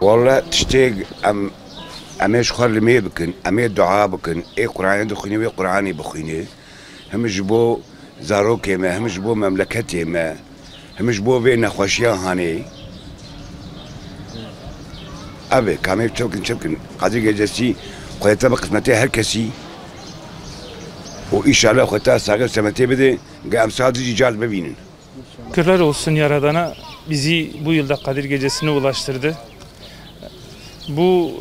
والله تشتاق أماش خال ما بكن أما دعاء بكن إيه قرآن دخيني وإيه قرآني بخيني هم جبو زاروكي ما هم جبو مملكتي ما هم جبو بين خوشيا هاني أبي كامل شبكن قادر جالسي قلت بقى قسمتي هالكسي وإن شاء الله خدتها ساقل سمتي بدي قام صادق جال ببينن. Şükürler olsun Yaradan'a bizi bu yılda Kadir Gecesi'ne ulaştırdı. Bu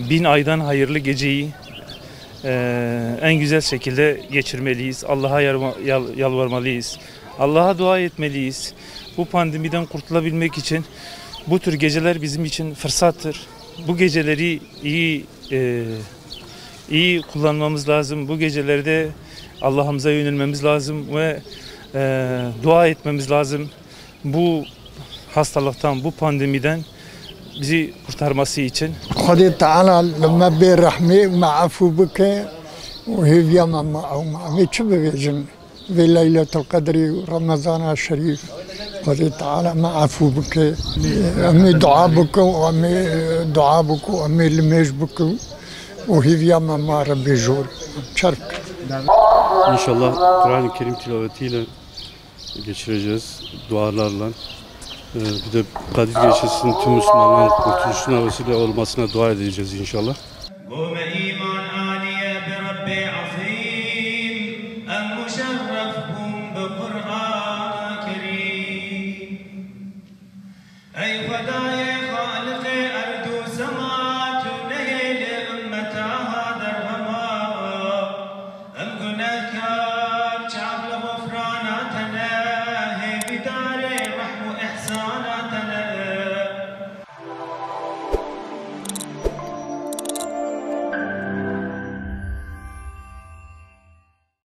1000 aydan hayırlı geceyi en güzel şekilde geçirmeliyiz. Allah'a yalvarmalıyız. Allah'a dua etmeliyiz. Bu pandemiden kurtulabilmek için bu tür geceler bizim için fırsattır. Bu geceleri iyi kullanmamız lazım. Bu gecelerde Allah'ımıza yönelmemiz lazım ve dua etmemiz lazım. Bu hastalıktan, bu pandemiden bizi kurtarması için. خذ تعالى لما برحمة مع عفو بك وهي يوم ما تشبه بيجن في ليلة القدر رمضان الشريف خذ تعالى مع عفو بك أمي دعاء بك وأمي دعاء بك وأمي لميج بك وهي يوم ما ربي جور شرك. İnşallah Kur'an-ı Kerim tilavetiyle geçireceğiz, dualarla. Bir de Kadir Gecesi'nin tüm Müslümanların kurtuluşuna vesile olmasına dua edeceğiz inşallah. قوم إيمان آنية برب عظيم أم مشرفهم بقرآن